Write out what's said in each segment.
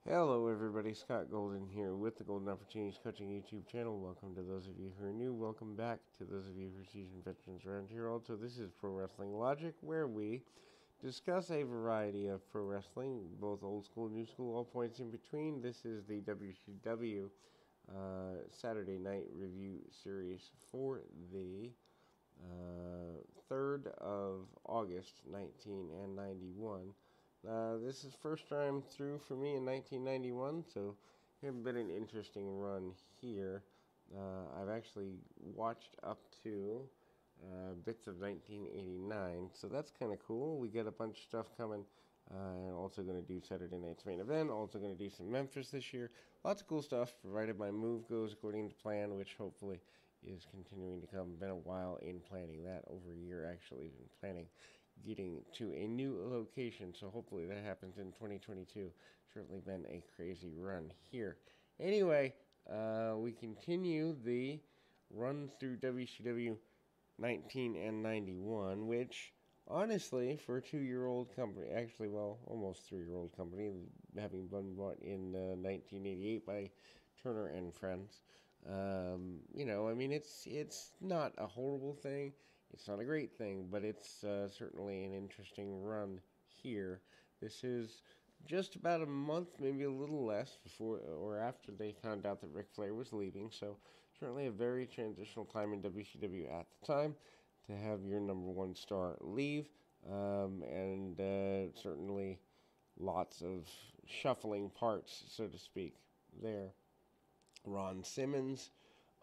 Hello everybody, Scott Golden here with the Golden Opportunities Coaching YouTube channel. Welcome to those of you who are new. Welcome back to those of you who are seasoned veterans around here. Also, this is Pro Wrestling Logic, where we discuss a variety of pro wrestling, both old school, new school, all points in between. This is the WCW Saturday Night Review Series for the 3rd of August, 1991. This is first time through for me in 1991, so it's been an interesting run here. I've actually watched up to bits of 1989, so that's kind of cool. We get a bunch of stuff coming. Also going to do Saturday Night's Main Event. Also going to do some Memphis this year. Lots of cool stuff, provided my move goes according to plan, which hopefully is continuing to come. Been a while in planning that, over a year actually, been planning getting to a new location, so hopefully that happens in 2022. Certainly been a crazy run here. Anyway, we continue the run through WCW 19 and 91, which honestly, for a 2-year-old company, actually, well, almost 3-year-old company, having been bought in 1988 by Turner and Friends, I mean, it's not a horrible thing. It's not a great thing, but it's certainly an interesting run here. This is just about a month, maybe a little less, before or after they found out that Ric Flair was leaving. So certainly a very transitional time in WCW at the time to have your number one star leave, and certainly lots of shuffling parts, so to speak, there. Ron Simmons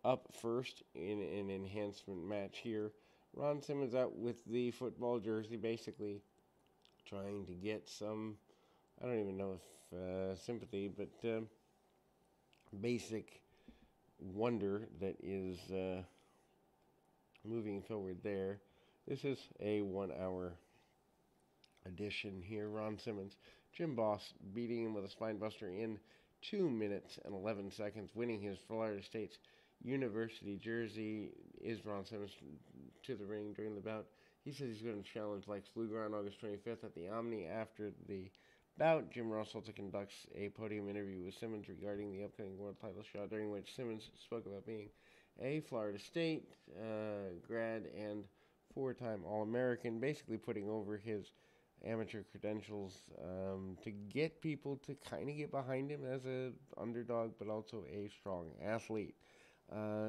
up first in an enhancement match here. Ron Simmons out with the football jersey, basically trying to get some, I don't even know if sympathy, but basic wonder that is moving forward there. This is a 1 hour edition here. Ron Simmons, Jim Boss beating him with a spinebuster in 2 minutes and 11 seconds, winning his Florida State's University jersey. Is Ron Simmons to the ring during the bout? He says he's going to challenge Lex Luger on August 25th at the Omni. After the bout, Jim Ross also conducts a podium interview with Simmons regarding the upcoming world title shot, during which Simmons spoke about being a Florida State grad and 4-time All-American, basically putting over his amateur credentials to get people to kind of get behind him as a underdog, but also a strong athlete.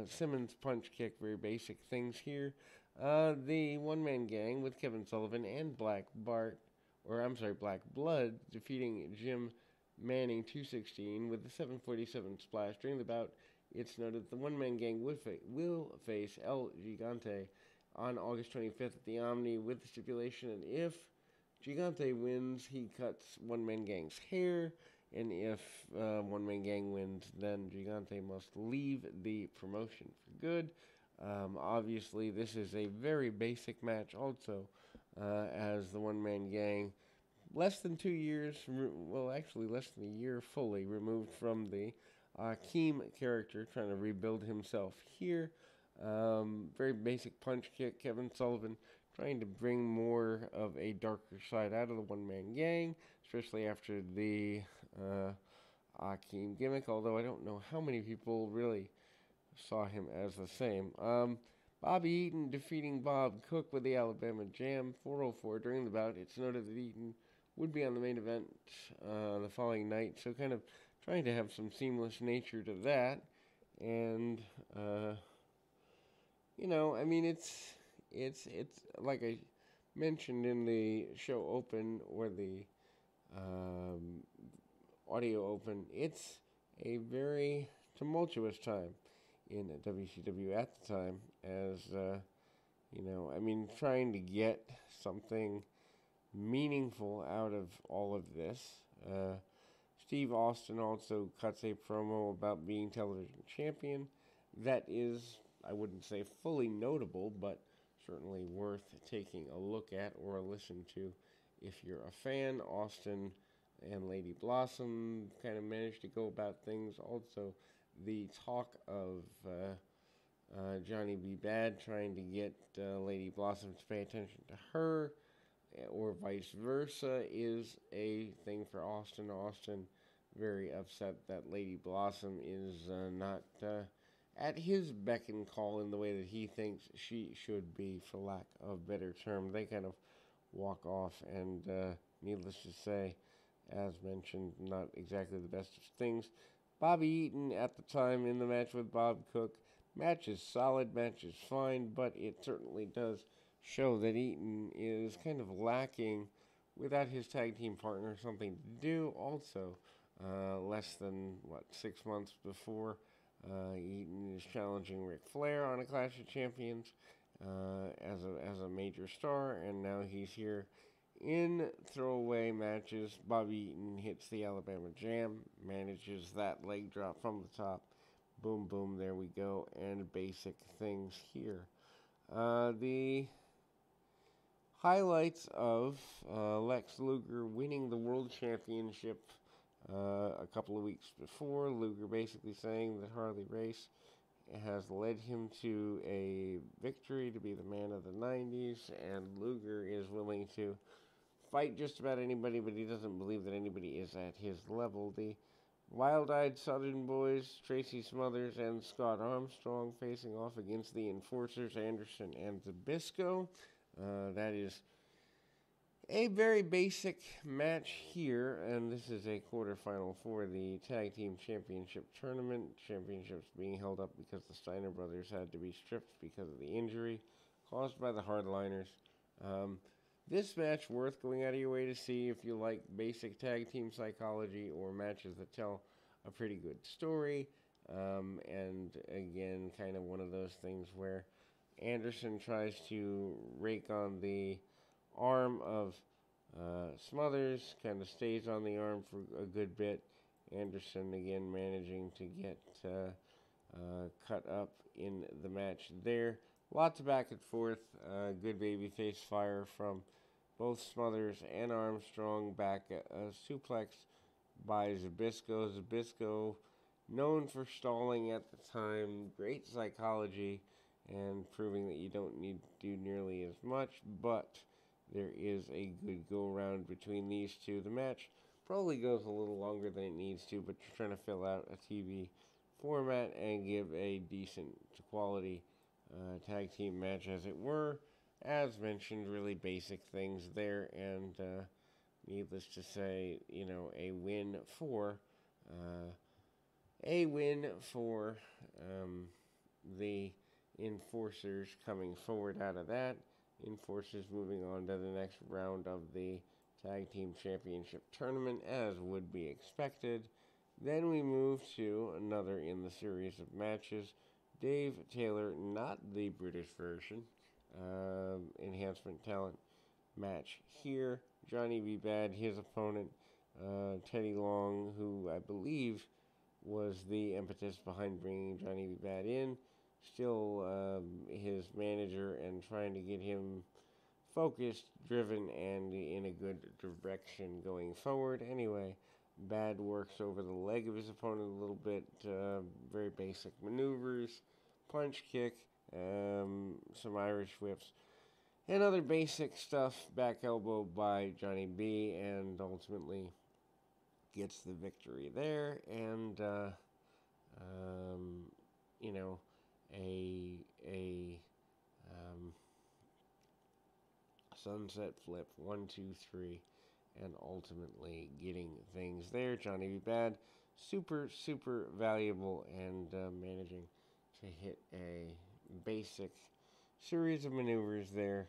Simmons punch kick, very basic things here. The one-man gang with Kevin Sullivan and Black Blood defeating Jim Manning 216 with the 747 splash. During the bout, it's noted that the one-man gang will face El Gigante on August 25th at the Omni, with the stipulation that if Gigante wins, he cuts One Man Gang's hair, and if One Man Gang wins, then Gigante must leave the promotion for good. Obviously, this is a very basic match also, as the One Man Gang, less than 2 years, well, actually less than a year fully removed from the Akeem character, trying to rebuild himself here. Very basic punch kick. Kevin Sullivan trying to bring more of a darker side out of the one-man gang, especially after the Akeem gimmick, although I don't know how many people really saw him as the same. Bobby Eaton defeating Bob Cook with the Alabama Jam, 404 during the bout. It's noted that Eaton would be on the main event the following night, so kind of trying to have some seamless nature to that. And, I mean, it's like I mentioned in the show open, or the audio open. It's a very tumultuous time in WCW at the time, as I mean, trying to get something meaningful out of all of this. Steve Austin also cuts a promo about being television champion. That is, I wouldn't say fully notable, but certainly worth taking a look at or a listen to if you're a fan. Austin and Lady Blossom kind of managed to go about things. Also, the talk of Johnny B. Bad trying to get Lady Blossom to pay attention to her, or vice versa, is a thing for Austin. Austin very upset that Lady Blossom is not at his beck and call in the way that he thinks she should be, for lack of a better term. They kind of walk off, and needless to say, as mentioned, not exactly the best of things. Bobby Eaton at the time in the match with Bob Cook. Match is solid, match is fine, but it certainly does show that Eaton is kind of lacking without his tag team partner something to do. Also, less than 6 months before, Eaton is challenging Ric Flair on a Clash of Champions as a major star, and now he's here in throwaway matches. Bobby Eaton hits the Alabama Jam, manages that leg drop from the top. Boom, boom, there we go, and basic things here. The highlights of Lex Luger winning the World Championship a couple of weeks before. Luger basically saying that Harley Race has led him to a victory to be the man of the 90s, and Luger is willing to fight just about anybody, but he doesn't believe that anybody is at his level. The Wild-Eyed Southern Boys, Tracy Smothers and Scott Armstrong, facing off against the Enforcers, Anderson and Zbyszko. That is a very basic match here, and this is a quarterfinal for the Tag Team Championship Tournament. Championships being held up because the Steiner brothers had to be stripped because of the injury caused by the Hardliners. This match worth going out of your way to see if you like basic tag team psychology or matches that tell a pretty good story. And again, kind of one of those things where Anderson tries to rake on the arm of Smothers, kind of stays on the arm for a good bit. Anderson again managing to get cut up in the match there. Lots of back and forth. Good babyface fire from both Smothers and Armstrong. Back a suplex by Zbyszko. Zbyszko, known for stalling at the time. Great psychology and proving that you don't need to do nearly as much, but there is a good go-around between these two. The match probably goes a little longer than it needs to, but you're trying to fill out a TV format and give a decent quality tag team match, as it were. As mentioned, really basic things there, and needless to say, a win for the Enforcers coming forward out of that. Enforcers moving on to the next round of the Tag Team Championship Tournament, as would be expected. Then we move to another in the series of matches. Dave Taylor, not the British version, enhancement talent match here. Johnny B. Bad, his opponent, Teddy Long, who I believe was the impetus behind bringing Johnny B. Bad in. Still his manager and trying to get him focused, driven, and in a good direction going forward. Anyway, Bad works over the leg of his opponent a little bit. Very basic maneuvers, punch kick, some Irish whips, and other basic stuff. Back elbow by Johnny B, and ultimately gets the victory there. And a sunset flip, 1, 2, 3, and ultimately getting things there. Johnny B. Bad, super valuable, and managing to hit a basic series of maneuvers there.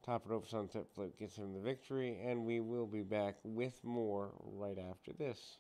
Top rope sunset flip gets him the victory, and we will be back with more right after this.